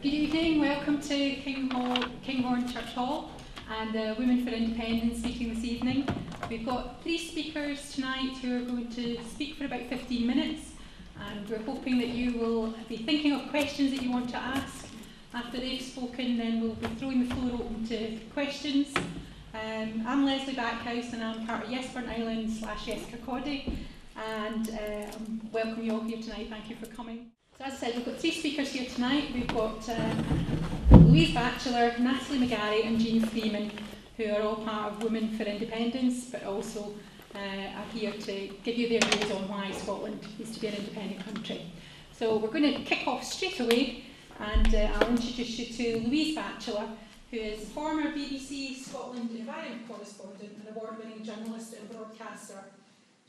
Good evening, welcome to Kinghorn Church Hall and Women for Independence meeting this evening. We've got 3 speakers tonight who are going to speak for about 15 minutes, and we're hoping that you will be thinking of questions that you want to ask. After they've spoken, then we'll be throwing the floor open to questions. I'm Leslie Backhouse and I'm part of Yes Burnt Island / Yes Kirkcaldy, and welcome you all here tonight. Thank you for coming. So as I said, we've got 3 speakers here tonight. We've got Louise Batchelor, Natalie McGarry and Jeane Freeman, who are all part of Women for Independence, but also are here to give you their views on why Scotland needs to be an independent country. So we're going to kick off straight away, and I'll introduce you to Louise Batchelor, who is former BBC Scotland environment correspondent and award-winning journalist and broadcaster.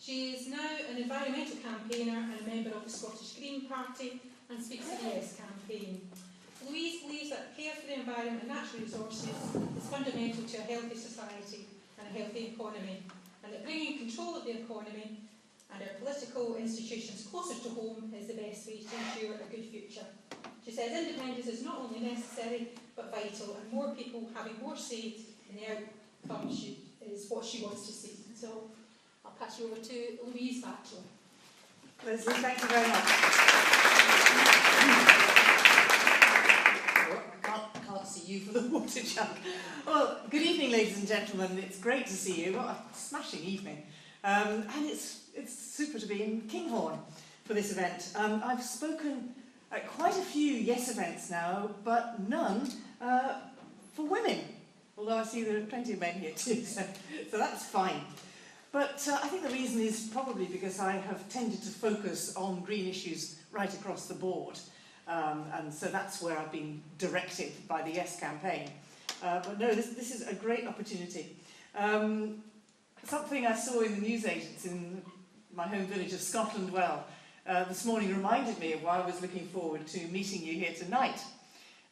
She is now an environmental campaigner and a member of the Scottish Green Party and speaks at the Yes campaign. Louise believes that care for the environment and natural resources is fundamental to a healthy society and a healthy economy, and that bringing control of the economy and our political institutions closer to home is the best way to ensure a good future. She says independence is not only necessary but vital, and more people having more say in the outcome is what she wants to see. So I'll pass you over to Louise Batchelor. Leslie, thank you very much. I can't see you for the water jug. Well, good evening, ladies and gentlemen. It's great to see you. What a smashing evening. And it's super to be in Kinghorn for this event. I've spoken at quite a few Yes events now, but none for women. Although I see there are plenty of men here too, so that's fine. But I think the reason is probably because I have tended to focus on green issues right across the board. And so that's where I've been directed by the Yes campaign. But no, this is a great opportunity. Something I saw in the newsagents in my home village of Scotland Well this morning reminded me of why I was looking forward to meeting you here tonight.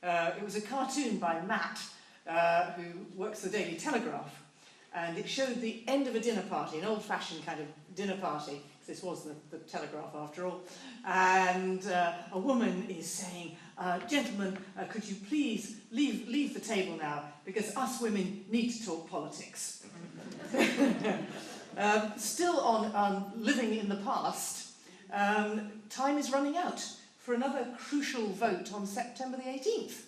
It was a cartoon by Matt, who works for the Daily Telegraph. And it showed the end of a dinner party, an old-fashioned kind of dinner party. This was the Telegraph after all. And a woman is saying, gentlemen, could you please leave the table now, because us women need to talk politics. Still on living in the past, time is running out for another crucial vote on September the 18th.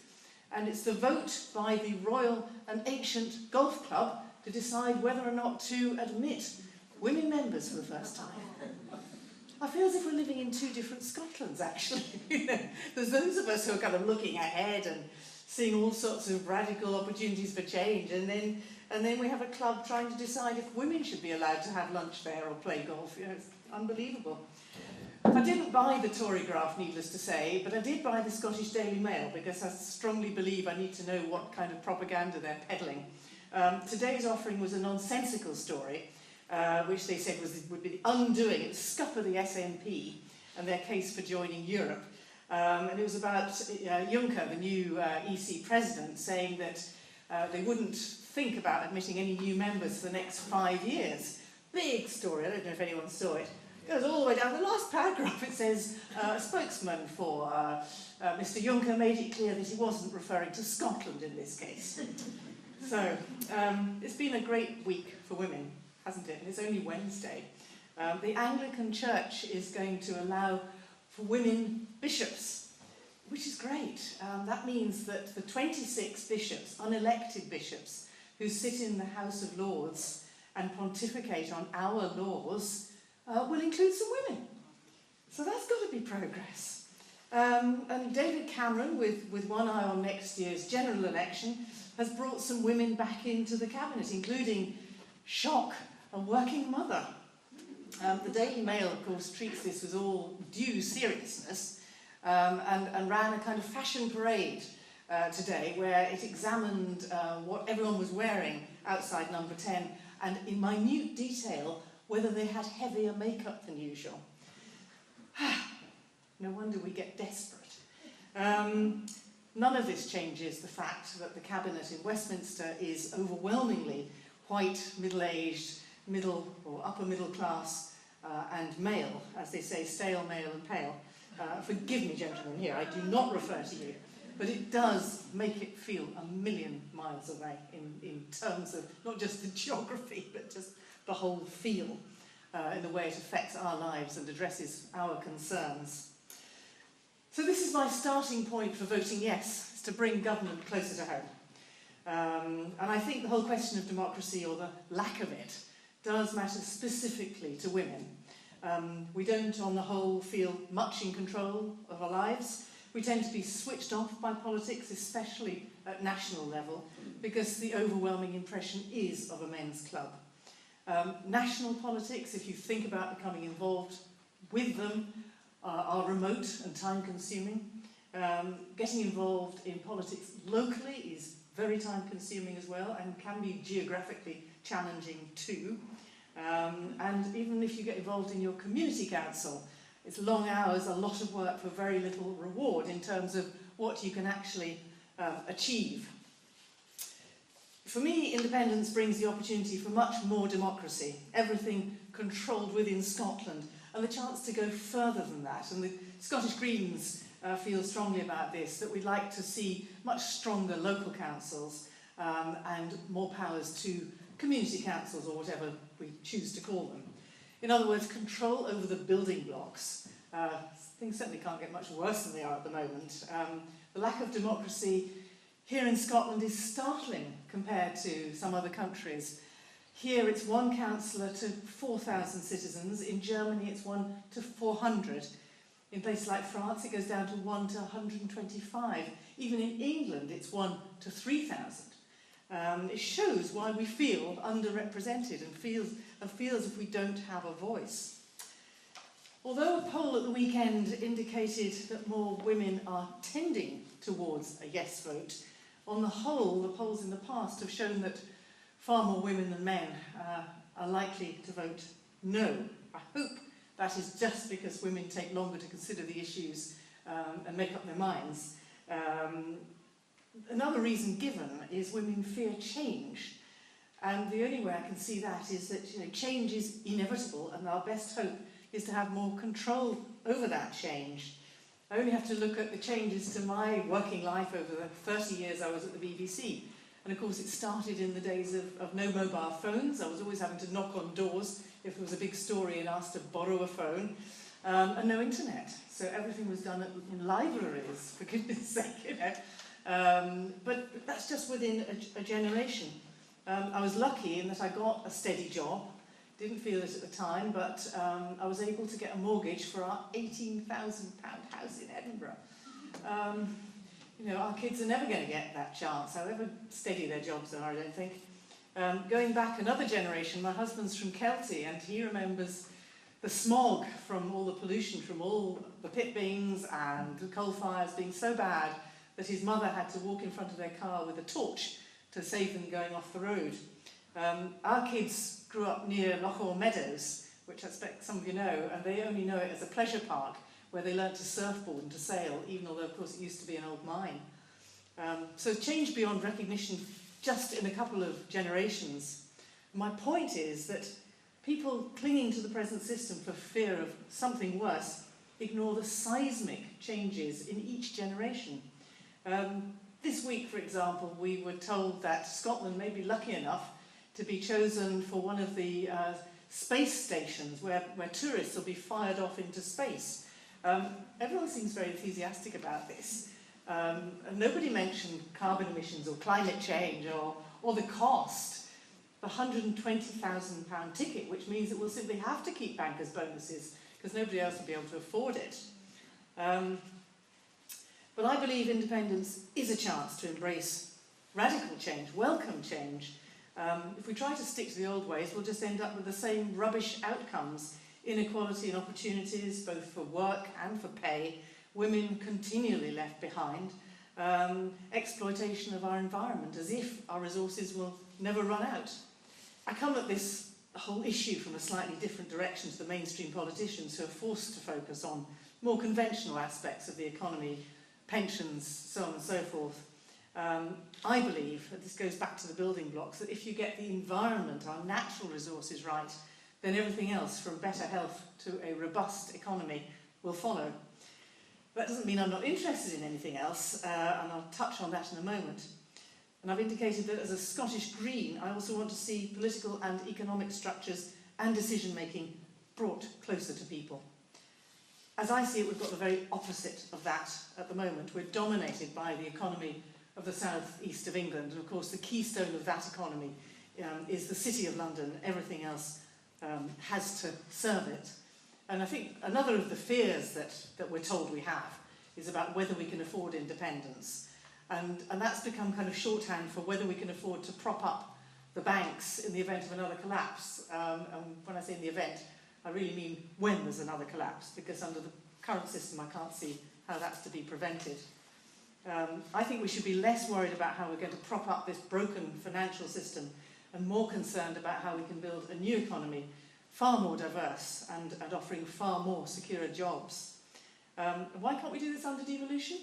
And it's the vote by the Royal and Ancient Golf Club to decide whether or not to admit women members for the first time. I feel as if we're living in 2 different Scotlands, actually. There's those of us who are kind of looking ahead and seeing all sorts of radical opportunities for change, and then we have a club trying to decide if women should be allowed to have lunch there or play golf. It's unbelievable. I didn't buy the Tory graph, needless to say, but I did buy the Scottish Daily Mail because I strongly believe I need to know what kind of propaganda they're peddling. Today's offering was a nonsensical story, which they said would be the undoing, it was scupper the SNP and their case for joining Europe. And it was about Juncker, the new EC president, saying that they wouldn't think about admitting any new members for the next 5 years. Big story, I don't know if anyone saw it. It goes all the way down. The last paragraph, it says, a spokesman for Mr Juncker made it clear that he wasn't referring to Scotland in this case. So, it's been a great week for women, hasn't it? And it's only Wednesday. The Anglican Church is going to allow for women bishops, which is great. That means that the 26 bishops, unelected bishops, who sit in the House of Lords and pontificate on our laws, will include some women. So that's got to be progress. And David Cameron, with one eye on next year's general election, has brought some women back into the cabinet, including, shock, a working mother. The Daily Mail, of course, treats this with all due seriousness and ran a kind of fashion parade today where it examined what everyone was wearing outside number 10 and in minute detail whether they had heavier makeup than usual. No wonder we get desperate. None of this changes the fact that the cabinet in Westminster is overwhelmingly white, middle-aged, middle or upper middle class and male, as they say, stale, male and pale. Forgive me, gentlemen, here, I do not refer to you. but it does make it feel a million miles away in terms of not just the geography, but just the whole feel in the way it affects our lives and addresses our concerns. So this is my starting point for voting yes, is to bring government closer to home. And I think the whole question of democracy, or the lack of it, does matter specifically to women. We don't, on the whole, feel much in control of our lives. We tend to be switched off by politics, especially at national level, because the overwhelming impression is of a men's club. National politics, if you think about becoming involved with them, are remote and time-consuming. Getting involved in politics locally is very time-consuming as well, and can be geographically challenging too. And even if you get involved in your community council, it's long hours, a lot of work for very little reward in terms of what you can actually achieve. For me, independence brings the opportunity for much more democracy, everything controlled within Scotland, and the chance to go further than that. And the Scottish Greens feel strongly about this, that we'd like to see much stronger local councils and more powers to community councils, or whatever we choose to call them. In other words, control over the building blocks. Things certainly can't get much worse than they are at the moment. The lack of democracy here in Scotland is startling compared to some other countries. Here it's one councillor to 4,000 citizens. In Germany it's 1 to 400. In places like France it goes down to 1 to 125. Even in England it's 1 to 3,000. It shows why we feel underrepresented and feel as if we don't have a voice. Although a poll at the weekend indicated that more women are tending towards a yes vote, on the whole, the polls in the past have shown that far more women than men are likely to vote no. I hope that is just because women take longer to consider the issues and make up their minds. Another reason given is women fear change. And the only way I can see that is that change is inevitable, and our best hope is to have more control over that change. I only have to look at the changes to my working life over the 30 years I was at the BBC. And of course it started in the days of no mobile phones. I was always having to knock on doors if there was a big story and asked to borrow a phone, and no internet. So everything was done in libraries, for goodness sake, But that's just within a generation. I was lucky in that I got a steady job. Didn't feel it at the time, but I was able to get a mortgage for our £18,000 house in Edinburgh. Our kids are never going to get that chance, however steady their jobs are, I don't think. Going back another generation, my husband's from Kelty, and he remembers the smog from all the pollution, from all the pit bings and the coal fires being so bad that his mother had to walk in front of their car with a torch to save them going off the road. Our kids grew up near Lochore Meadows, which I expect some of you know, and they only know it as a pleasure park where they learnt to surfboard and to sail, even although, of course, it used to be an old mine. So change beyond recognition just in a couple of generations. My point is that people clinging to the present system for fear of something worse ignore the seismic changes in each generation. This week, for example, we were told that Scotland may be lucky enough to be chosen for one of the space stations where tourists will be fired off into space. Everyone seems very enthusiastic about this. And nobody mentioned carbon emissions or climate change or the cost. The £120,000 ticket, which means that we'll simply have to keep bankers' bonuses because nobody else will be able to afford it. But I believe independence is a chance to embrace radical change, welcome change. If we try to stick to the old ways, we'll just end up with the same rubbish outcomes: inequality in opportunities, both for work and for pay, women continually left behind, exploitation of our environment, as if our resources will never run out. I come at this whole issue from a slightly different direction to the mainstream politicians who are forced to focus on more conventional aspects of the economy, pensions, so on and so forth. I believe, that this goes back to the building blocks, that if you get the environment, our natural resources right, then everything else, from better health to a robust economy, will follow. That doesn't mean I'm not interested in anything else, and I'll touch on that in a moment. And I've indicated that as a Scottish Green, I also want to see political and economic structures and decision-making brought closer to people. As I see it, we've got the very opposite of that at the moment. We're dominated by the economy of the south-east of England, and of course the keystone of that economy is the City of London. Everything else has to serve it. And I think another of the fears that we're told we have is about whether we can afford independence. And that's become kind of shorthand for whether we can afford to prop up the banks in the event of another collapse. And when I say in the event, I really mean when there's another collapse, because under the current system I can't see how that's to be prevented. I think we should be less worried about how we're going to prop up this broken financial system and more concerned about how we can build a new economy, far more diverse and offering far more secure jobs. Why can't we do this under devolution?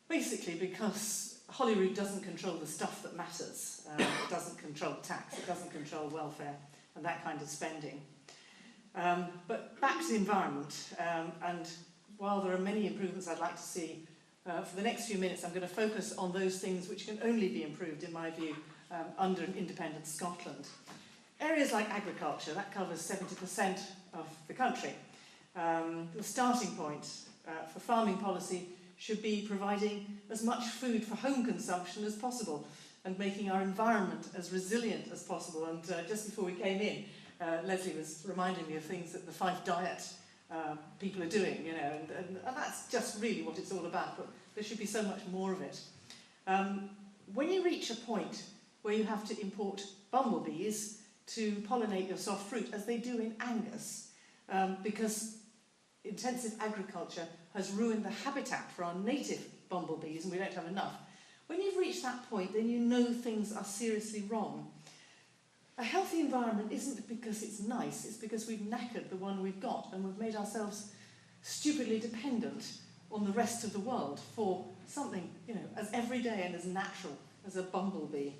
Basically because Holyrood doesn't control the stuff that matters. It doesn't control tax, it doesn't control welfare and that kind of spending. But back to the environment, and while there are many improvements I'd like to see, for the next few minutes I'm going to focus on those things which can only be improved, in my view, under an independent Scotland. Areas like agriculture, that covers 70% of the country. The starting point for farming policy should be providing as much food for home consumption as possible and making our environment as resilient as possible. And just before we came in, Leslie was reminding me of things that the Fife diet people are doing, you know, and that's just really what it's all about, but there should be so much more of it. When you reach a point where you have to import bumblebees to pollinate your soft fruit, as they do in Angus, because intensive agriculture has ruined the habitat for our native bumblebees and we don't have enough. When you've reached that point, then you know things are seriously wrong. A healthy environment isn't because it's nice, it's because we've knackered the one we've got and we've made ourselves stupidly dependent on the rest of the world for something, you know, as everyday and as natural as a bumblebee.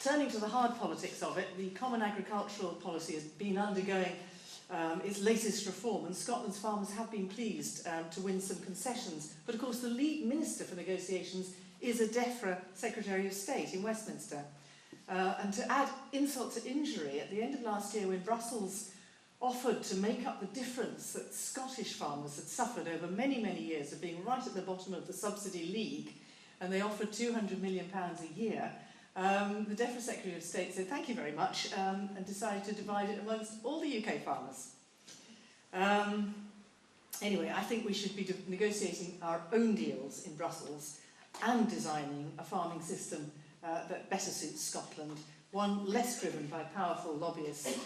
Turning to the hard politics of it, the Common Agricultural Policy has been undergoing its latest reform, and Scotland's farmers have been pleased to win some concessions. But of course the lead minister for negotiations is a DEFRA Secretary of State in Westminster. And to add insult to injury, at the end of last year when Brussels offered to make up the difference that Scottish farmers had suffered over many, many years of being right at the bottom of the subsidy league, and they offered £200 million a year, the DEFRA Secretary of State said thank you very much and decided to divide it amongst all the UK farmers. Anyway, I think we should be negotiating our own deals in Brussels and designing a farming system that better suits Scotland, one less driven by powerful lobbyists,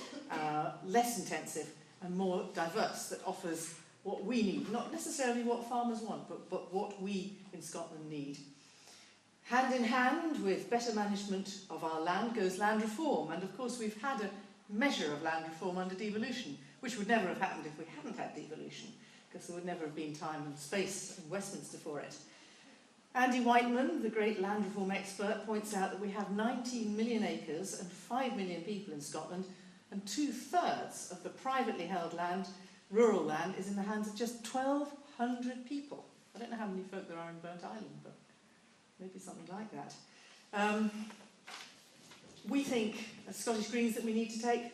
less intensive and more diverse, that offers what we need, not necessarily what farmers want, but what we in Scotland need. Hand in hand with better management of our land goes land reform, and of course we've had a measure of land reform under devolution, which would never have happened if we hadn't had devolution, because there would never have been time and space in Westminster for it. Andy Whiteman, the great land reform expert, points out that we have 19 million acres and 5 million people in Scotland, and 2/3 of the privately held land, rural land, is in the hands of just 1,200 people. I don't know how many folk there are in Burnt Island, but maybe something like that. We think, as Scottish Greens, that we need to take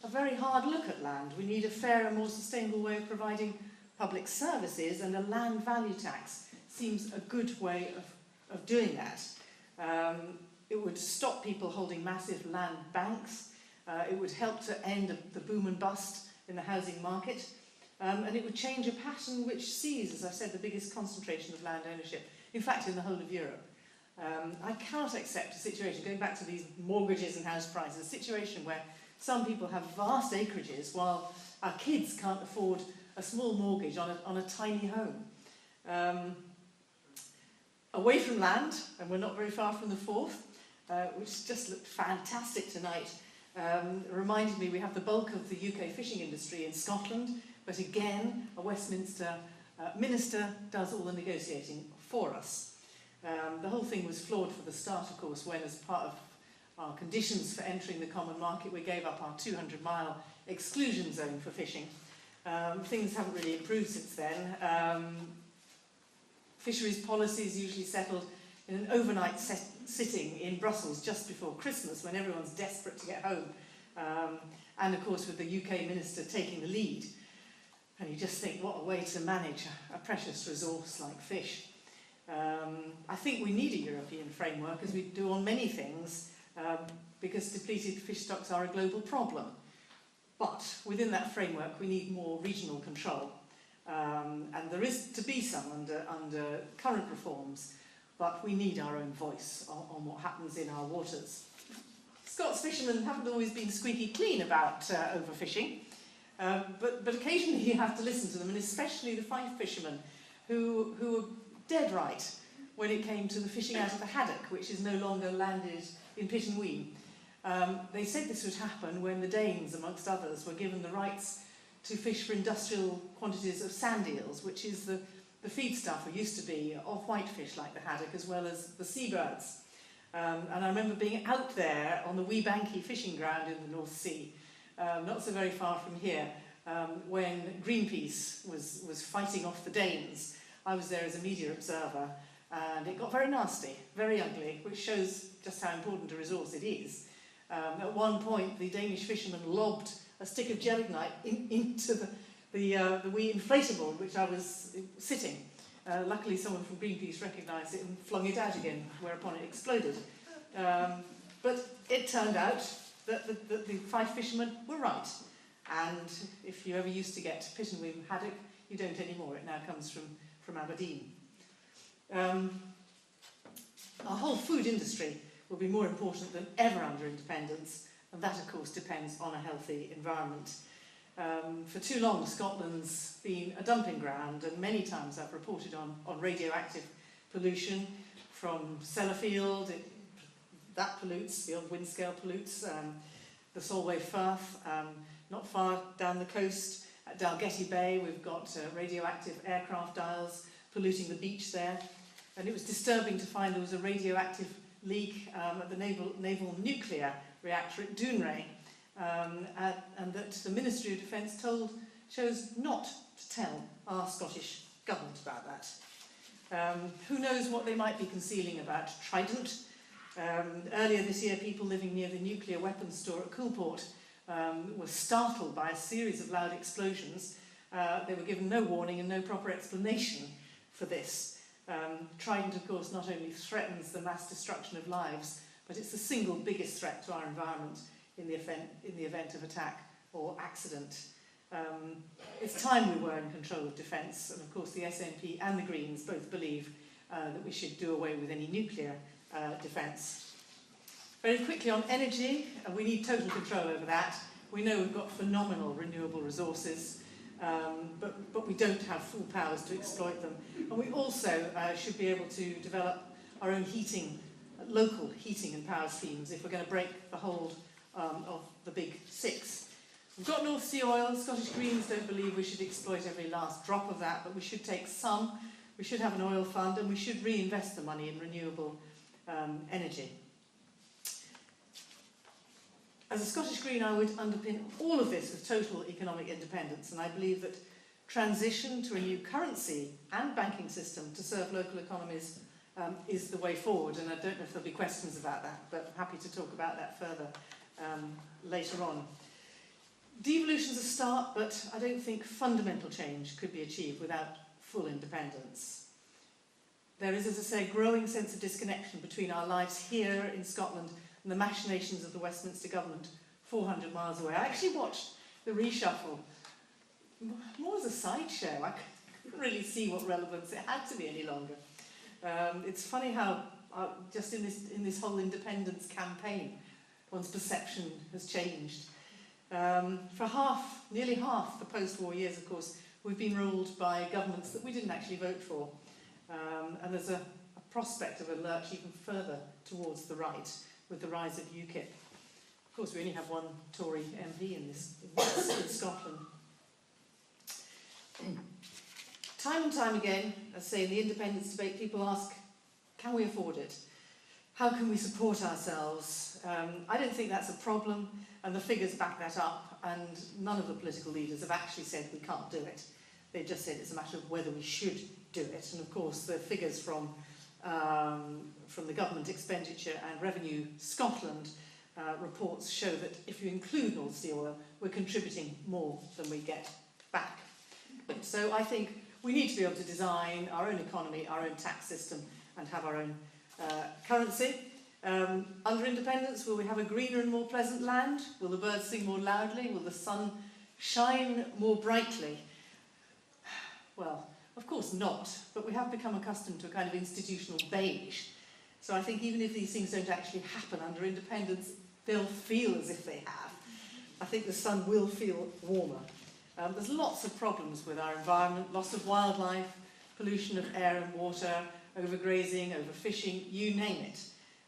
a very hard look at land. We need a fair and more sustainable way of providing public services, and a land value tax seems a good way of doing that. It would stop people holding massive land banks. It would help to end the boom and bust in the housing market. And it would change a pattern which sees, as I said, the biggest concentration of land ownership, in fact, in the whole of Europe. I cannot accept a situation, going back to these mortgages and house prices, a situation where some people have vast acreages while our kids can't afford a small mortgage on a tiny home. Away from land, and we're not very far from the Forth, which just looked fantastic tonight, reminded me we have the bulk of the UK fishing industry in Scotland, but again, a Westminster minister does all the negotiating for us. The whole thing was flawed for the start, of course, when, as part of our conditions for entering the common market, we gave up our 200-mile exclusion zone for fishing. Things haven't really improved since then. Fisheries policy is usually settled in an overnight sitting in Brussels just before Christmas, when everyone's desperate to get home. And of course with the UK minister taking the lead. And you just think, what a way to manage a precious resource like fish. I think we need a European framework, as we do on many things, because depleted fish stocks are a global problem. But within that framework, we need more regional control. And there is to be some under current reforms, but we need our own voice on what happens in our waters. Scots fishermen haven't always been squeaky clean about overfishing, but occasionally you have to listen to them, and especially the Fife fishermen, who were dead right when it came to the fishing out of the haddock, which is no longer landed in Pittenweem. They said this would happen when the Danes, amongst others, were given the rights to fish for industrial quantities of sand eels, which is the feedstuff, or used to be, of whitefish like the haddock, as well as the seabirds. And I remember being out there on the Wee Bankie fishing ground in the North Sea, not so very far from here, when Greenpeace was fighting off the Danes. I was there as a media observer, and it got very nasty, very ugly, which shows just how important a resource it is. At one point, the Danish fishermen lobbed a stick of gelignite into the wee inflatable in which I was sitting. Luckily, someone from Greenpeace recognised it and flung it out again, whereupon it exploded. But it turned out that the Fife fishermen were right. And if you ever used to get Pittenweem haddock, you don't anymore. It now comes from Aberdeen. Our whole food industry will be more important than ever under independence, and that, of course, depends on a healthy environment. For too long, Scotland's been a dumping ground, and many times I've reported on radioactive pollution from Sellafield. That pollutes, the old Windscale pollutes, the Solway Firth, not far down the coast at Dalgety Bay, we've got radioactive aircraft dials polluting the beach there. And it was disturbing to find there was a radioactive leak at the naval nuclear reactor at Dounreay, and that the Ministry of Defence chose not to tell our Scottish government about that. Who knows what they might be concealing about Trident. Earlier this year, people living near the nuclear weapons store at Coolport were startled by a series of loud explosions. They were given no warning and no proper explanation for this. Trident, of course, not only threatens the mass destruction of lives, but it's the single biggest threat to our environment in the event of attack or accident. It's time we were in control of defence, and of course the SNP and the Greens both believe that we should do away with any nuclear defence. Very quickly on energy, we need total control over that. We know we've got phenomenal renewable resources, but we don't have full powers to exploit them. And we also should be able to develop our own local heating and power schemes if we're going to break the hold of the big six. We've got North Sea oil. Scottish Greens don't believe we should exploit every last drop of that, but we should take some. We should have an oil fund, and we should reinvest the money in renewable energy. As a Scottish Green, I would underpin all of this with total economic independence, and I believe that transition to a new currency and banking system to serve local economies is the way forward, and I don't know if there'll be questions about that, but I'm happy to talk about that further later on. Devolution's a start, but I don't think fundamental change could be achieved without full independence. There is, as I say, a growing sense of disconnection between our lives here in Scotland and the machinations of the Westminster government 400 miles away. I actually watched the reshuffle more as a sideshow. I couldn't really see what relevance it had to be any longer. It's funny how just in this whole independence campaign, one's perception has changed. For nearly half the post-war years, of course, we've been ruled by governments that we didn't actually vote for. And there's a prospect of a lurch even further towards the right with the rise of UKIP. Of course, we only have one Tory MP in Scotland. Time and time again, as I say, in the independence debate, people ask, can we afford it? how can we support ourselves? I don't think that's a problem, and the figures back that up, and none of the political leaders have actually said we can't do it. They've just said it's a matter of whether we should do it, and of course the figures from the Government Expenditure and Revenue Scotland reports show that if you include North Sea oil, we're contributing more than we get back. So I think we need to be able to design our own economy, our own tax system, and have our own currency. Under independence, will we have a greener and more pleasant land? Will the birds sing more loudly? Will the sun shine more brightly? Well, of course not, but we have become accustomed to a kind of institutional beige. So I think even if these things don't actually happen under independence, they'll feel as if they have. I think the sun will feel warmer. There's lots of problems with our environment, loss of wildlife, pollution of air and water, overgrazing, overfishing, you name it.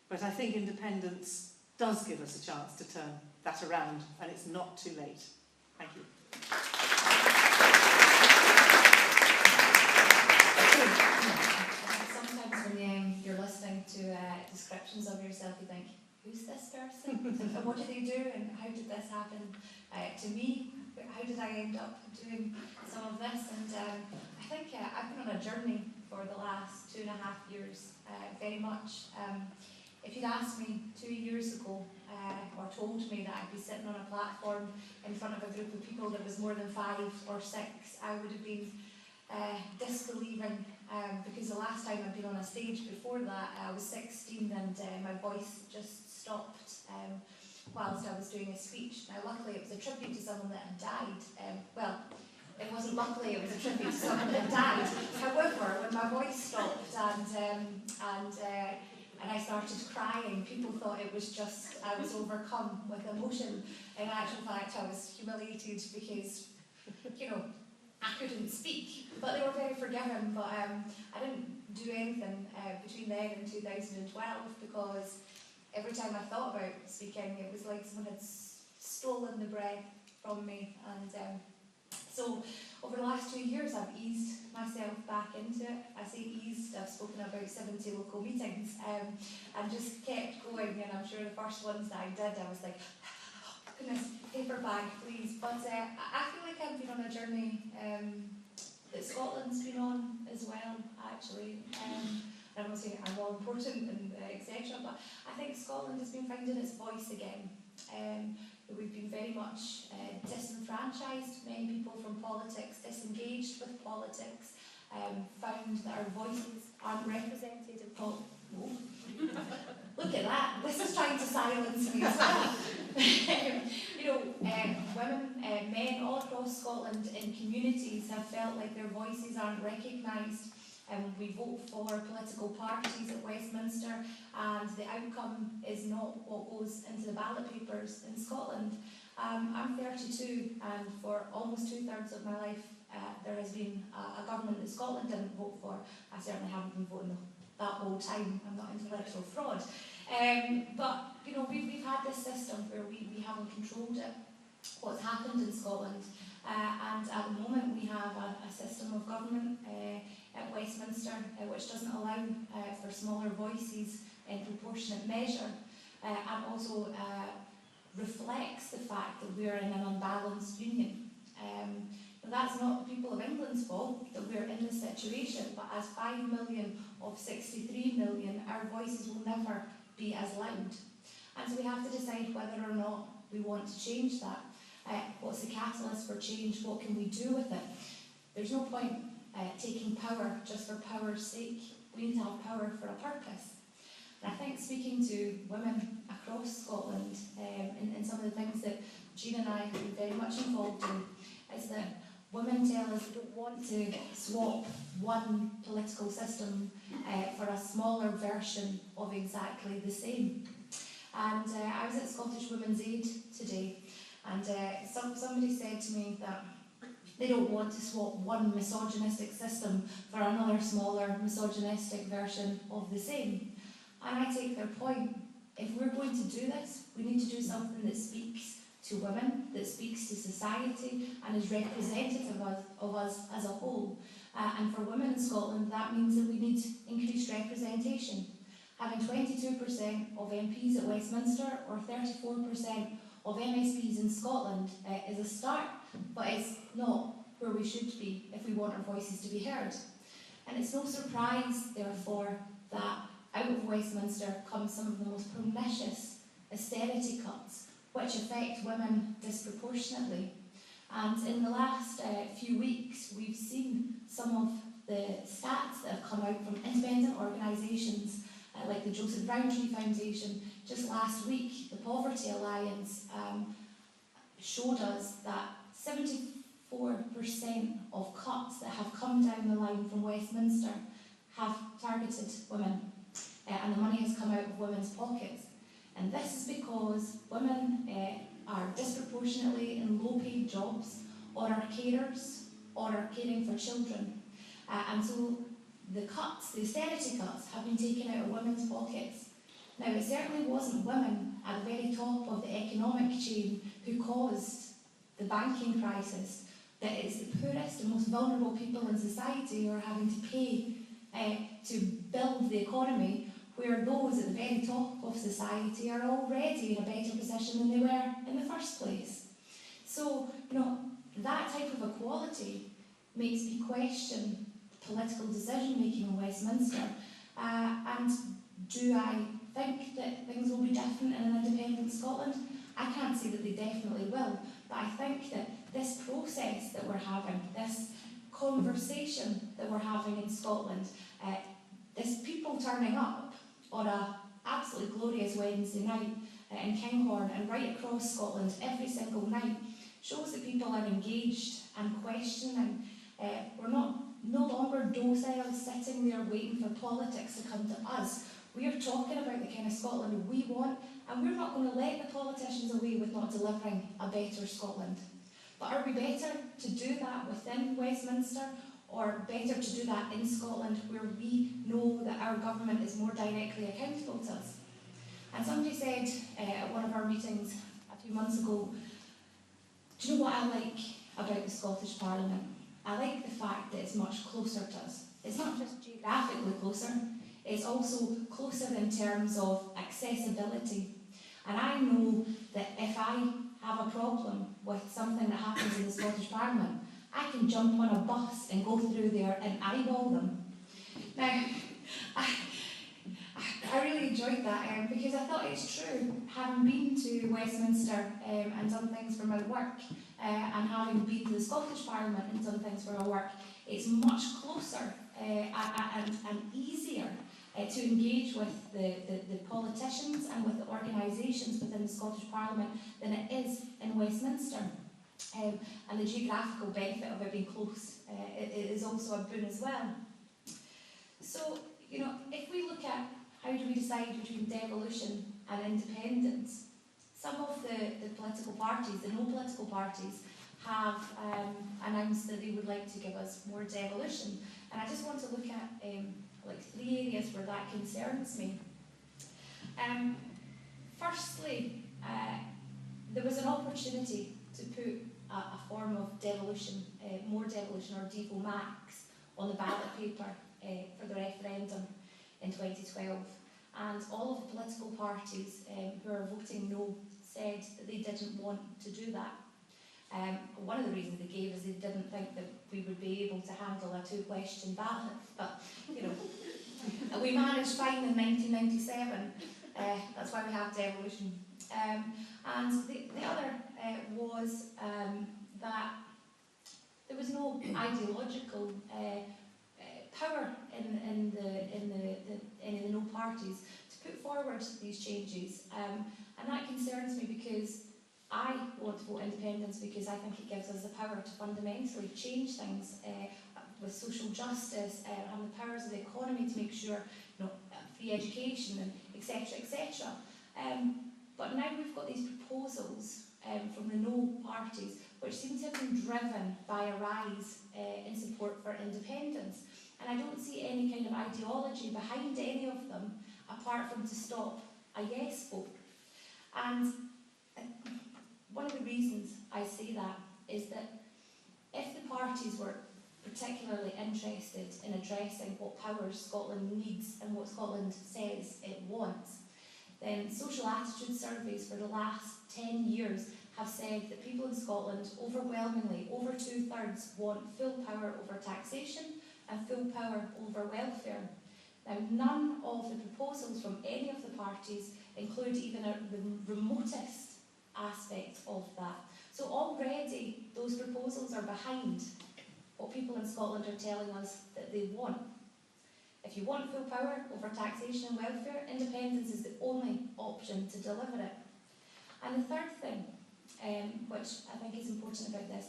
But I think independence does give us a chance to turn that around, and it's not too late. Thank you. Sometimes when you're listening to descriptions of yourself, you think, who's this person? And what do they do? And how did this happen to me? How did I end up doing some of this? And I think I've been on a journey for the last 2.5 years, very much. If you'd asked me 2 years ago, or told me that I'd be sitting on a platform in front of a group of people that was more than 5 or 6, I would have been disbelieving, because the last time I'd been on a stage before that, I was 16 and my voice just stopped whilst I was doing a speech. Now luckily it was a tribute to someone that had died. Well, it wasn't luckily, it was a tribute to someone that died. However, when my voice stopped and I started crying, people thought it was just, I was overcome with emotion. In actual fact, I was humiliated because, I couldn't speak. But they were very forgiving, but I didn't do anything between then and 2012, because every time I thought about speaking, it was like someone had stolen the breath from me. And so over the last 2 years, I've eased myself back into it. I say eased, I've spoken about 70 local meetings, and just kept going. And I'm sure the first ones that I did, I was like, goodness, paper bag, please. But I feel like I've been on a journey that Scotland's been on as well, actually. I'm not saying I'm all important and etc., but I think Scotland has been finding its voice again. We've been very much disenfranchised, many people from politics, disengaged with politics, found that our voices aren't represented in politics. Look at that, this is trying to silence me as well. Women, men all across Scotland in communities have felt like their voices aren't recognised. We vote for political parties at Westminster, and the outcome is not what goes into the ballot papers in Scotland. I'm 32, and for almost 2/3 of my life, there has been a government that Scotland didn't vote for. I certainly haven't been voting that whole time. I'm not intellectual fraud. But we've had this system where we haven't controlled it. What's happened in Scotland, and at the moment we have a system of government at Westminster which doesn't allow for smaller voices in proportionate measure, and also reflects the fact that we're in an unbalanced union. That's not the people of England's fault that we're in this situation, but as 5 million of 63 million, our voices will never be as loud. And so we have to decide whether or not we want to change that. What's the catalyst for change? What can we do with it? There's no point taking power just for power's sake. We need to have power for a purpose. And I think speaking to women across Scotland, and some of the things that Jeane and I have been very much involved in, is that women tell us they don't want to swap one political system for a smaller version of exactly the same. And I was at Scottish Women's Aid today, and somebody said to me that they don't want to swap one misogynistic system for another smaller misogynistic version of the same. And I take their point. If we're going to do this, we need to do something that speaks to women, that speaks to society, and is representative of us as a whole. And for women in Scotland, that means that we need increased representation. having 22% of MPs at Westminster or 34% of MSPs in Scotland is a start, but it's not where we should be if we want our voices to be heard. And it's no surprise, therefore, that out of Westminster come some of the most pernicious austerity cuts, which affect women disproportionately. And in the last few weeks, we've seen some of the stats that have come out from independent organisations like the Joseph Rowntree Foundation. Just last week, the Poverty Alliance showed us that 74% of cuts that have come down the line from Westminster have targeted women, and the money has come out of women's pockets. And this is because women are disproportionately in low-paid jobs, or are carers, or are caring for children. And so the cuts, the austerity cuts, have been taken out of women's pockets. Now, it certainly wasn't women at the very top of the economic chain who caused the banking crisis. That it's the poorest and most vulnerable people in society who are having to pay to build the economy, where those at the very top of society are already in a better position than they were in the first place. So, that type of equality makes me question political decision-making in Westminster. And do I think that things will be different in an independent Scotland? I can't say that they definitely will, but I think that this process that we're having, this conversation that we're having in Scotland, this people turning up on a absolutely glorious Wednesday night in Kinghorn and right across Scotland every single night, shows that people are engaged and questioning. We're no longer docile, sitting there waiting for politics to come to us. We are talking about the kind of Scotland we want, and we're not going to let the politicians away with not delivering a better Scotland. But are we better to do that within Westminster, or better to do that in Scotland, where we know that our government is more directly accountable to us? And somebody said at one of our meetings a few months ago, do you know what I like about the Scottish Parliament? I like the fact that it's much closer to us. It's not just geographically closer, it's also closer in terms of accessibility. And I know that if I have a problem with something that happens in the Scottish Parliament, I can jump on a bus and go through there and eyeball them. Now, I really enjoyed that because I thought it's true. Having been to Westminster and done things for my work, and having been to the Scottish Parliament and done things for my work, it's much closer and easier to engage with the politicians and with the organisations within the Scottish Parliament than it is in Westminster. And the geographical benefit of it being close is also a boon as well. So, if we look at how do we decide between devolution and independence, some of the political parties, the no political parties, have announced that they would like to give us more devolution. And I just want to look at 3 areas where that concerns me. Firstly, there was an opportunity to put a form of devolution, more devolution or devo max, on the ballot paper for the referendum in 2012. And all of the political parties who are voting no said that they didn't want to do that. One of the reasons they gave is they didn't think that we would be able to handle a 2-question ballot. But, we managed fine in 1997. That's why we have devolution. And the other was that there was no ideological power in the no parties to put forward these changes. And that concerns me because I want to vote independence because I think it gives us the power to fundamentally change things with social justice and the powers of the economy to make sure, free education and etc. etc. But now we've got these proposals from the no parties which seem to have been driven by a rise in support for independence. And I don't see any kind of ideology behind any of them apart from to stop a yes vote. And one of the reasons I say that is that if the parties were particularly interested in addressing what powers Scotland needs and what Scotland says it wants, then social attitude surveys for the last 10 years have said that people in Scotland, overwhelmingly, over 2/3, want full power over taxation and full power over welfare. Now, none of the proposals from any of the parties include even the remotest aspect of that. So already those proposals are behind what people in Scotland are telling us that they want. If you want full power over taxation and welfare, independence is the only option to deliver it. And the third thing, which I think is important about this,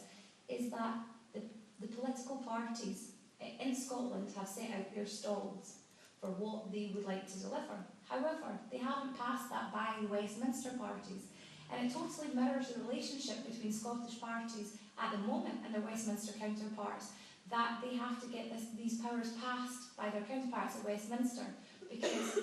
is that the political parties in Scotland have set out their stalls for what they would like to deliver. However, they haven't passed that by the Westminster parties. And it totally mirrors the relationship between Scottish parties at the moment and their Westminster counterparts, that they have to get these powers passed by their counterparts at Westminster, because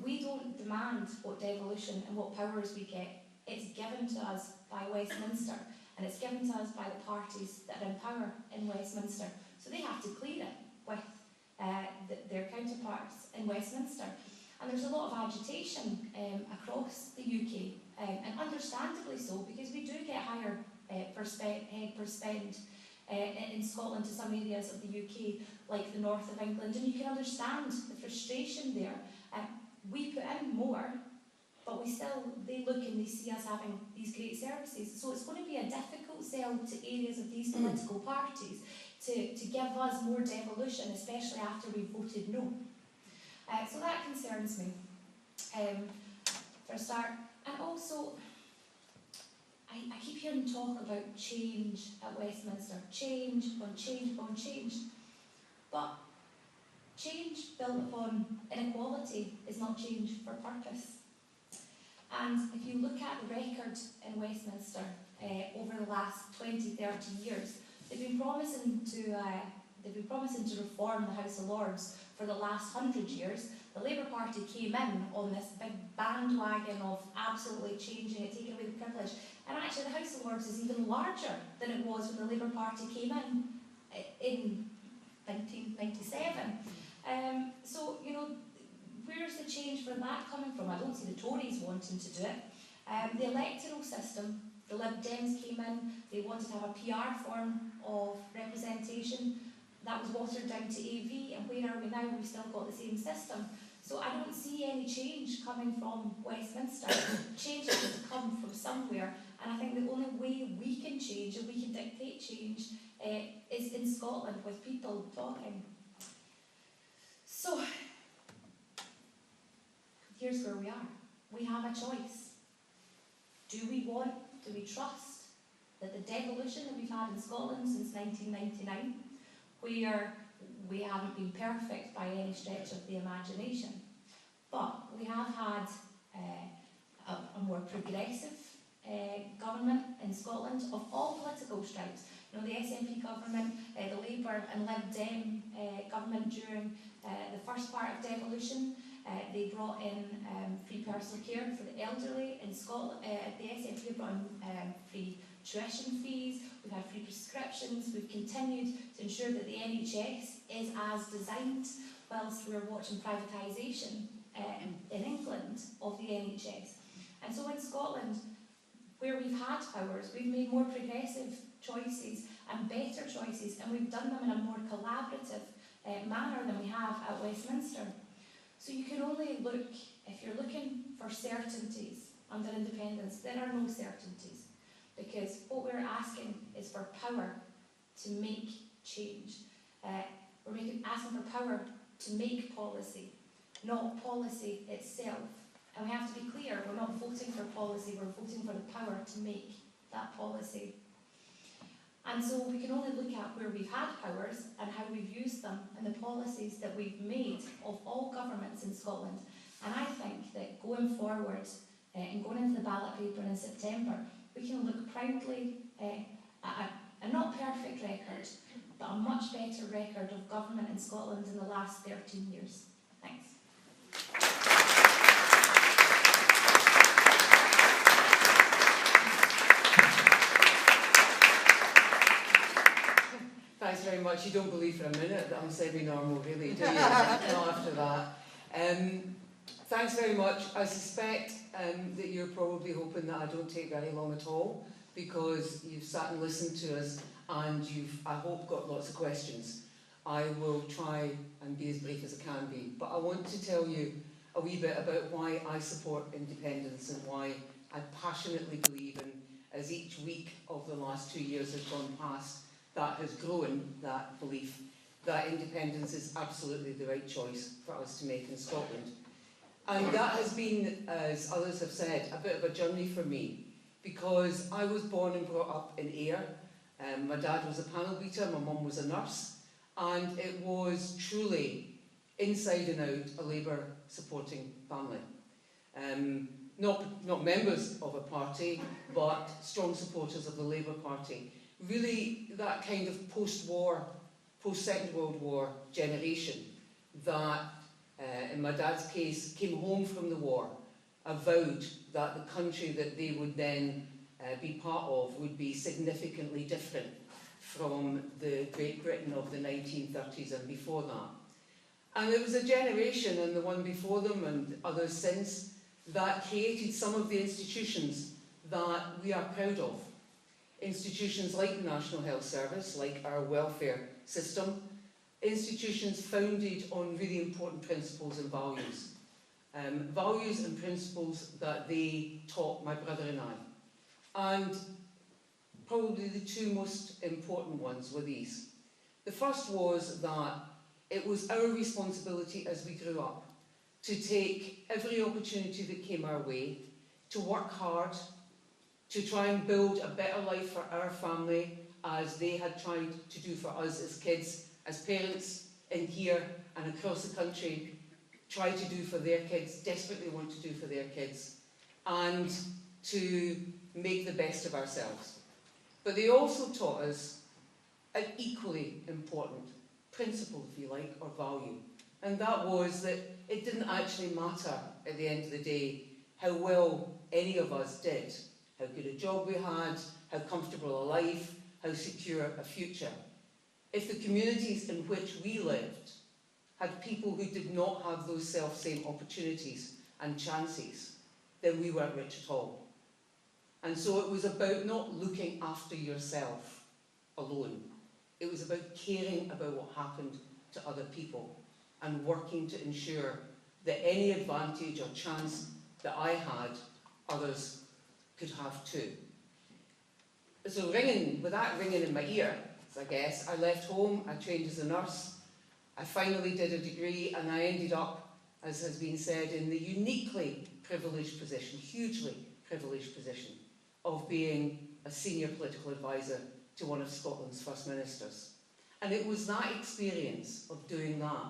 we don't demand what devolution and what powers we get. It's given to us by Westminster, and it's given to us by the parties that are in power in Westminster. So they have to clear it with their counterparts in Westminster. And there's a lot of agitation across the UK, and understandably so, because we do get higher head per spend in Scotland to some areas of the UK, like the north of England, and you can understand the frustration there. We put in more, but they look and they see us having these great services. So it's going to be a difficult sell to areas of these political parties to give us more devolution, especially after we voted no. So that concerns me, for a start. And also, I keep hearing talk about change at Westminster. Change upon change upon change. But change built upon inequality is not change for purpose. And if you look at the record in Westminster over the last 20, 30 years, they've been promising to reform the House of Lords for the last 100 years. The Labour Party came in on this big bandwagon of absolutely changing it, taking away the privilege. And actually the House of Lords is even larger than it was when the Labour Party came in 1997. So, you know, where's the change for that coming from? I don't see the Tories wanting to do it. The electoral system, the Lib Dems came in, they wanted to have a PR form of representation. That was watered down to AV, and where are we now? We've still got the same system. So I don't see any change coming from Westminster. Change has to come from somewhere, and I think the only way we can change, and we can dictate change, is in Scotland with people talking. So here's where we are. We have a choice. Do we trust that the devolution that we've had in Scotland since 1999, where we haven't been perfect by any stretch of the imagination, but we have had a more progressive government in Scotland of all political stripes. You know, the SNP government, the Labour and Lib Dem government during the first part of devolution, they brought in free personal care for the elderly in Scotland. The SNP brought in free tuition fees, we've had free prescriptions, we've continued to ensure that the NHS is as designed, whilst we're watching privatisation in England of the NHS. And so in Scotland, where we've had powers, we've made more progressive choices and better choices, and we've done them in a more collaborative manner than we have at Westminster. So you can only look, if you're looking for certainties under independence, there are no certainties. Because what we're asking is for power to make change. We're asking for power to make policy, not policy itself. And we have to be clear, we're not voting for policy, we're voting for the power to make that policy. And so we can only look at where we've had powers and how we've used them and the policies that we've made of all governments in Scotland. And I think that going forward and going into the ballot paper in September, we can look proudly at a not perfect record, but a much better record of government in Scotland in the last 13 years. Thanks. Thanks very very much. You don't believe for a minute that I'm semi-normal, really, do you? Not after that. Thanks very much. I suspect that you're probably hoping that I don't take very long at all, because you've sat and listened to us and you've, I hope, got lots of questions. I will try and be as brief as I can be, but I want to tell you a wee bit about why I support independence and why I passionately believe in, as each week of the last 2 years has gone past, that has grown, that belief, that independence is absolutely the right choice for us to make in Scotland. And that has been, as others have said, a bit of a journey for me, because I was born and brought up in Ayr. My dad was a panel beater, my mum was a nurse, and it was truly, inside and out, a Labour supporting family. Not members of a party, but strong supporters of the Labour Party. Really that kind of post-war, post-Second World War generation that, in my dad's case, came home from the war, avowed that the country that they would then be part of would be significantly different from the Great Britain of the 1930s and before that. And there was a generation, and the one before them and others since, that created some of the institutions that we are proud of. Institutions like the National Health Service, like our welfare system, institutions founded on really important principles and values. Values and principles that they taught my brother and I. And probably the two most important ones were these. The first was that it was our responsibility as we grew up to take every opportunity that came our way, to work hard, to try and build a better life for our family as they had tried to do for us as kids, as parents in here and across the country try to do for their kids, desperately want to do for their kids, and to make the best of ourselves. But they also taught us an equally important principle, if you like, or value. And that was that it didn't actually matter at the end of the day how well any of us did, how good a job we had, how comfortable a life, how secure a future. If the communities in which we lived had people who did not have those self-same opportunities and chances, then we weren't rich at all. And so it was about not looking after yourself alone. It was about caring about what happened to other people and working to ensure that any advantage or chance that I had, others could have too. So with that ringing in my ear, I guess, I left home, I trained as a nurse, I finally did a degree, and I ended up, as has been said, in the uniquely privileged position, hugely privileged position, of being a senior political advisor to one of Scotland's First Ministers. And it was that experience of doing that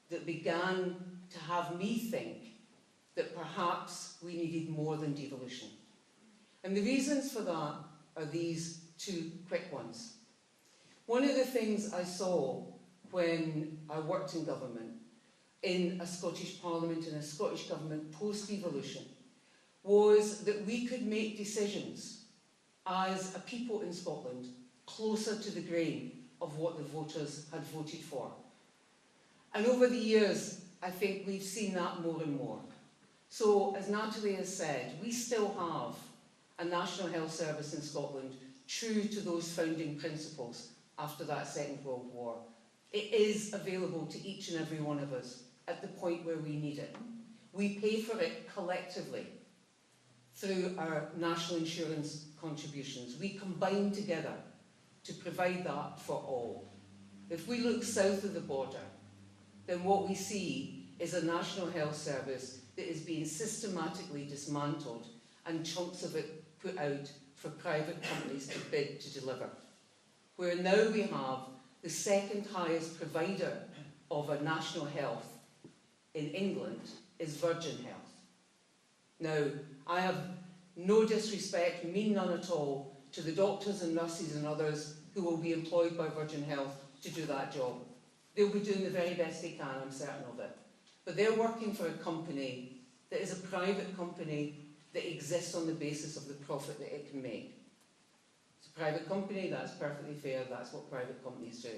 that began to have me think that perhaps we needed more than devolution. And the reasons for that are these two quick ones. One of the things I saw when I worked in government, in a Scottish Parliament and a Scottish Government post-devolution, was that we could make decisions as a people in Scotland closer to the grain of what the voters had voted for. And over the years, I think we've seen that more and more. So, as Natalie has said, we still have a National Health Service in Scotland true to those founding principles after that Second World War. It is available to each and every one of us at the point where we need it. We pay for it collectively through our national insurance contributions. We combine together to provide that for all. If we look south of the border, then what we see is a National Health Service that is being systematically dismantled and chunks of it put out for private companies to bid to deliver. Where now we have the second highest provider of a national health in England is Virgin Health. Now, I have no disrespect, mean none at all, to the doctors and nurses and others who will be employed by Virgin Health to do that job. They'll be doing the very best they can, I'm certain of it. But they're working for a company that is a private company that exists on the basis of the profit that it can make. It's a private company, that's perfectly fair, that's what private companies do.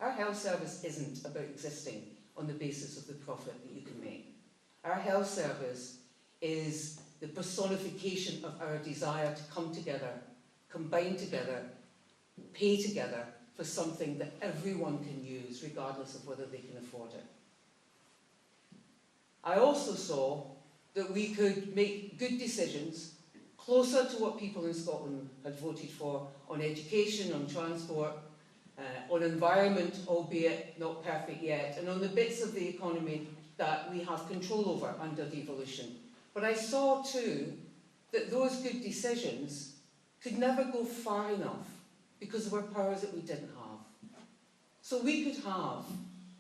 Our health service isn't about existing on the basis of the profit that you can make. Our health service is the personification of our desire to come together, combine together, pay together for something that everyone can use, regardless of whether they can afford it. I also saw that we could make good decisions closer to what people in Scotland had voted for on education, on transport, on environment, albeit not perfect yet, and on the bits of the economy that we have control over under devolution. But I saw too that those good decisions could never go far enough because there were powers that we didn't have. So we could have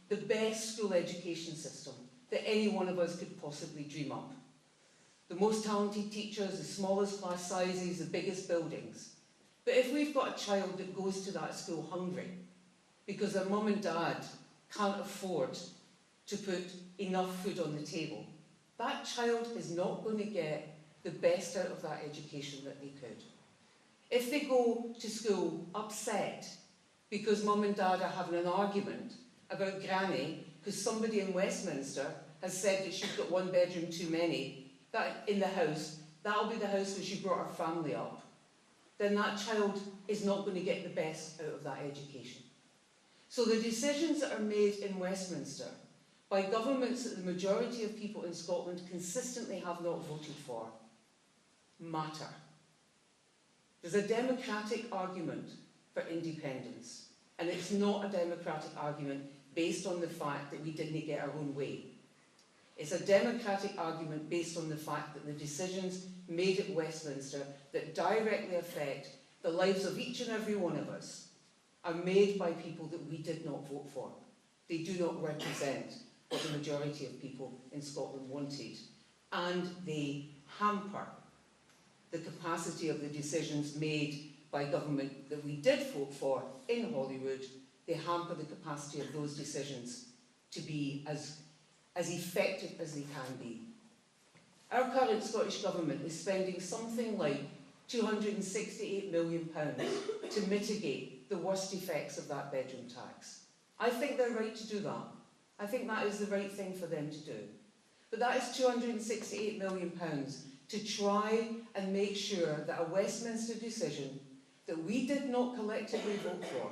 the best school education system that any one of us could possibly dream up. The most talented teachers, the smallest class sizes, the biggest buildings. But if we've got a child that goes to that school hungry because their mum and dad can't afford to put enough food on the table, that child is not going to get the best out of that education that they could. If they go to school upset because mum and dad are having an argument about granny because somebody in Westminster has said that she's got one bedroom too many that in the house, that'll be the house where she brought her family up, then that child is not going to get the best out of that education. So the decisions that are made in Westminster by governments that the majority of people in Scotland consistently have not voted for matter. There's a democratic argument for independence, and it's not a democratic argument based on the fact that we didn't get our own way. It's a democratic argument based on the fact that the decisions made at Westminster that directly affect the lives of each and every one of us are made by people that we did not vote for. They do not represent what the majority of people in Scotland wanted, and they hamper the capacity of the decisions made by government that we did vote for in Holyrood. They hamper the capacity of those decisions to be as effective as they can be. Our current Scottish Government is spending something like £268 million to mitigate the worst effects of that bedroom tax. I think they're right to do that. I think that is the right thing for them to do. But that is £268 million to try and make sure that a Westminster decision that we did not collectively vote for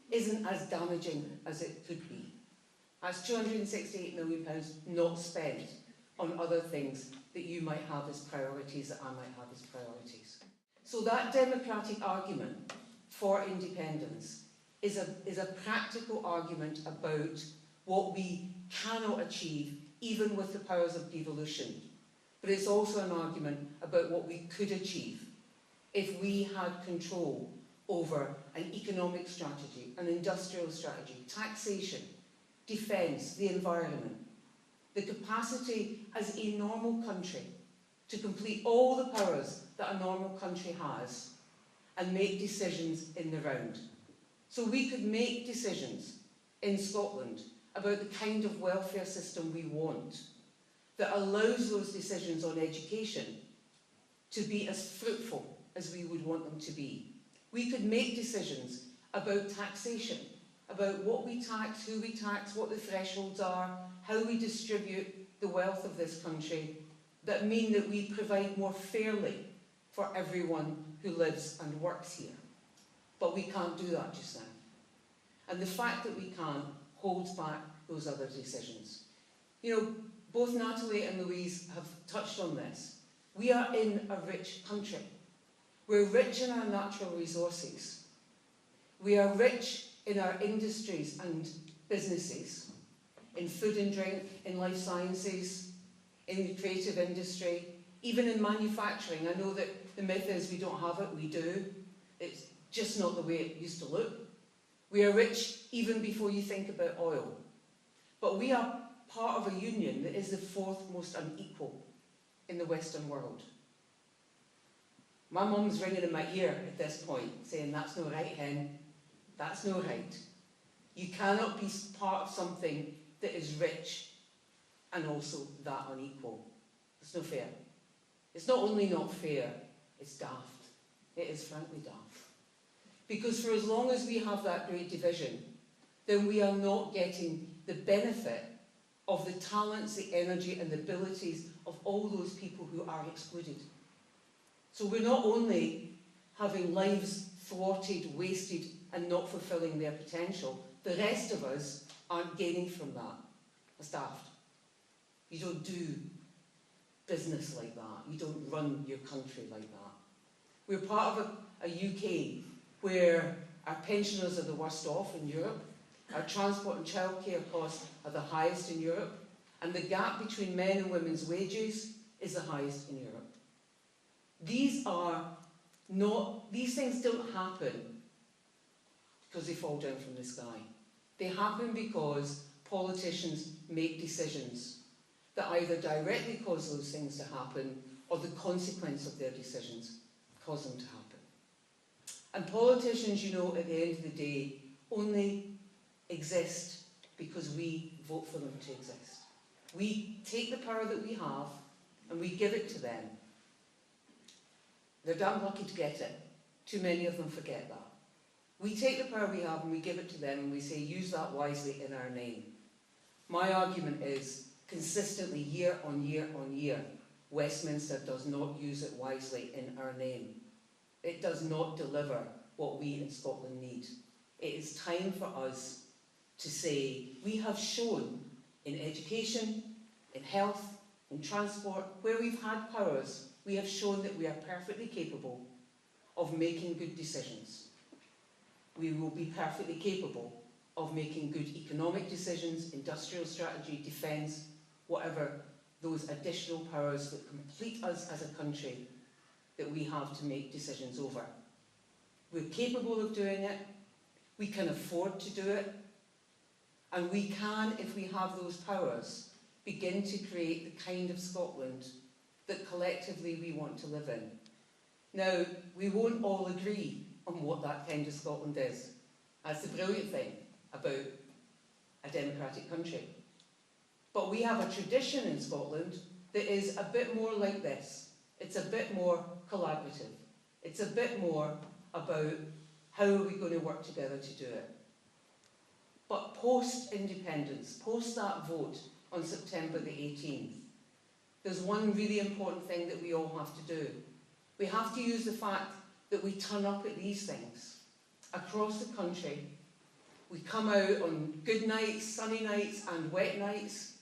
isn't as damaging as it could be. That's £268 million not spent on other things that you might have as priorities, that I might have as priorities. So that democratic argument for independence is a practical argument about what we cannot achieve even with the powers of devolution. But it's also an argument about what we could achieve if we had control over an economic strategy, an industrial strategy, taxation, defence, the environment, the capacity as a normal country to complete all the powers that a normal country has and make decisions in the round. So we could make decisions in Scotland about the kind of welfare system we want that allows those decisions on education to be as fruitful as we would want them to be. We could make decisions about taxation, about what we tax, who we tax, what the thresholds are, how we distribute the wealth of this country, that mean that we provide more fairly for everyone who lives and works here. But we can't do that just now. And the fact that we can't holds back those other decisions. You know, both Natalie and Louise have touched on this. We are in a rich country. We're rich in our natural resources. We are rich in our industries and businesses, in food and drink, in life sciences, in the creative industry, even in manufacturing. I know that the myth is we don't have it, we do. It's just not the way it used to look. We are rich even before you think about oil. But we are part of a union that is the fourth most unequal in the Western world. My mum's ringing in my ear at this point, saying, "That's no right, hen. That's no right. You cannot be part of something that is rich and also that unequal. It's no fair." It's not only not fair, it's daft. It is frankly daft. Because for as long as we have that great division, then we are not getting the benefit of the talents, the energy and the abilities of all those people who are excluded. So we're not only having lives thwarted, wasted and not fulfilling their potential, the rest of us aren't gaining from that. It's daft. You don't do business like that. You don't run your country like that. We're part of a UK where our pensioners are the worst off in Europe, our transport and childcare costs are the highest in Europe, and the gap between men and women's wages is the highest in Europe. These things don't happen because they fall down from the sky. They happen because politicians make decisions that either directly cause those things to happen or the consequence of their decisions cause them to happen. And politicians, you know, at the end of the day, only exist because we vote for them to exist. We take the power that we have and we give it to them. They're damn lucky to get it. Too many of them forget that. We take the power we have and we give it to them and we say, use that wisely in our name. My argument is, consistently, year on year on year, Westminster does not use it wisely in our name. It does not deliver what we in Scotland need. It is time for us to say, we have shown in education, in health, in transport, where we've had powers, we have shown that we are perfectly capable of making good decisions. We will be perfectly capable of making good economic decisions, industrial strategy, defence, whatever those additional powers that complete us as a country that we have to make decisions over. We're capable of doing it, we can afford to do it, and we can, if we have those powers, begin to create the kind of Scotland that collectively we want to live in. Now, we won't all agree on what that kind of Scotland is. That's the brilliant thing about a democratic country. But we have a tradition in Scotland that is a bit more like this. It's a bit more collaborative. It's a bit more about how are we going to work together to do it. But post-independence, post that vote on September the 18th, there's one really important thing that we all have to do. We have to use the fact that we turn up at these things across the country. We come out on good nights, sunny nights and wet nights,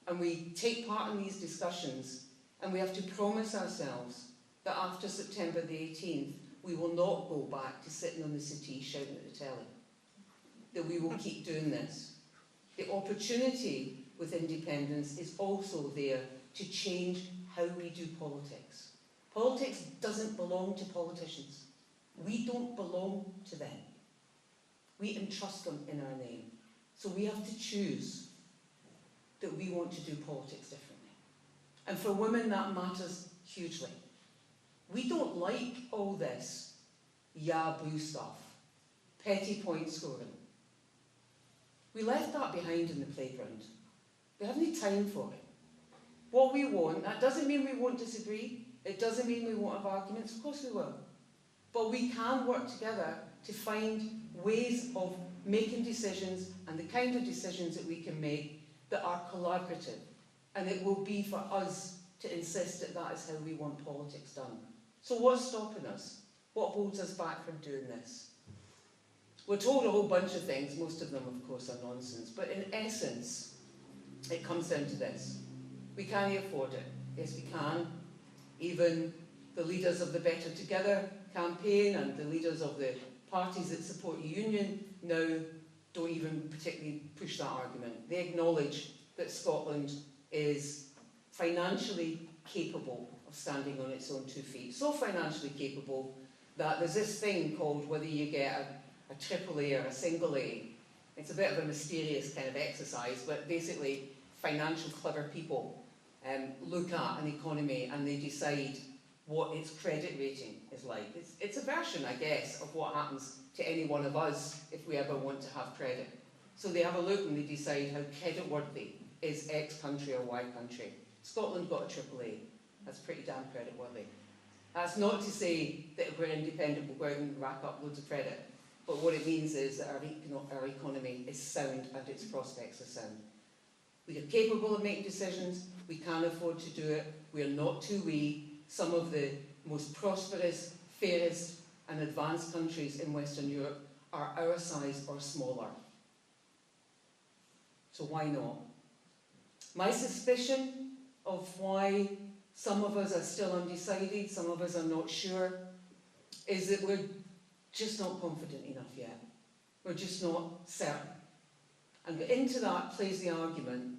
and we take part in these discussions, and we have to promise ourselves that after September the 18th, we will not go back to sitting on the settee shouting at the telly. That we will keep doing this. The opportunity with independence is also there to change how we do politics. Politics doesn't belong to politicians. We don't belong to them. We entrust them in our name. So we have to choose that we want to do politics differently. And for women, that matters hugely. We don't like all this yah-boo stuff, petty point scoring. We left that behind in the playground. We haven't any time for it. What we want, that doesn't mean we won't disagree. It doesn't mean we won't have arguments. Of course we will. But we can work together to find ways of making decisions and the kind of decisions that we can make that are collaborative. And it will be for us to insist that that is how we want politics done. So what's stopping us? What holds us back from doing this? We're told a whole bunch of things. Most of them, of course, are nonsense. But in essence, it comes down to this. We can't afford it. Yes, we can. Even the leaders of the Better Together campaign and the leaders of the parties that support a union now don't even particularly push that argument. They acknowledge that Scotland is financially capable of standing on its own 2 feet. So financially capable that there's this thing called whether you get a triple A or a single A. It's a bit of a mysterious kind of exercise, but basically financial clever people look at an economy and they decide what its credit rating is like. It's a version, I guess, of what happens to any one of us if we ever want to have credit. So they have a look and they decide how creditworthy is X country or Y country. Scotland got a triple A. That's pretty damn creditworthy. That's not to say that if we're independent we'll go out and rack up loads of credit. but what it means is that our economy is sound and its prospects are sound. We are capable of making decisions, we can afford to do it, we are not too wee. Some of the most prosperous, fairest and advanced countries in Western Europe are our size or smaller. So why not? My suspicion of why some of us are still undecided, some of us are not sure, is that we're just not confident enough yet. We're just not certain. And into that plays the argument,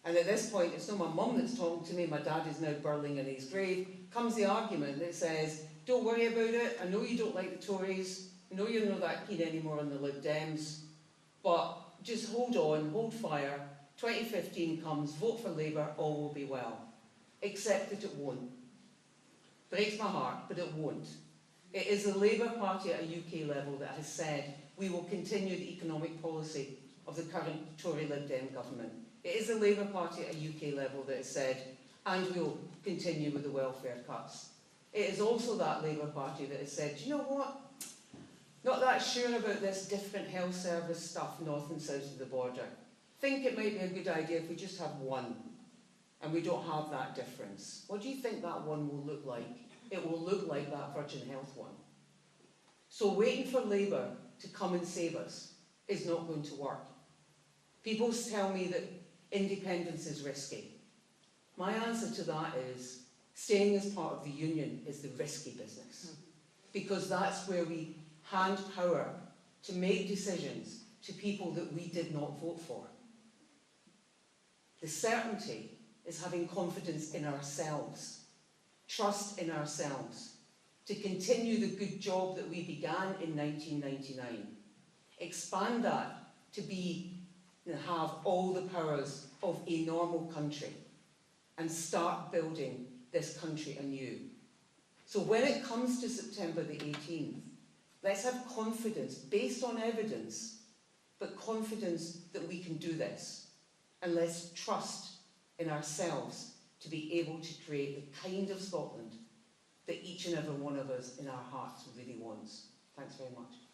and at this point it's not my mum that's talking to me, my dad is now burling in his grave, comes the argument that says, don't worry about it, I know you don't like the Tories, I know you're not that keen anymore on the Lib Dems, but just hold on, hold fire, 2015 comes, vote for Labour, all will be well. Except that it won't. Breaks my heart, but it won't. It is the Labour Party at a UK level that has said we will continue the economic policy of the current Tory Lib Dem government. It is the Labour Party at a UK level that has said, and we'll continue with the welfare cuts. It is also that Labour Party that has said, do you know what? Not that sure about this different health service stuff north and south of the border. Think it might be a good idea if we just have one and we don't have that difference. What do you think that one will look like? It will look like that Virgin Health one. So waiting for Labour to come and save us is not going to work. People tell me that independence is risky. My answer to that is staying as part of the union is the risky business. Because that's where we hand power to make decisions to people that we did not vote for. The certainty is having confidence in ourselves, trust in ourselves, to continue the good job that we began in 1999. Expand that to be and have all the powers of a normal country and start building this country anew. So when it comes to September the 18th, let's have confidence based on evidence, but confidence that we can do this. And let's trust in ourselves to be able to create the kind of Scotland that each and every one of us in our hearts really wants. Thanks very much.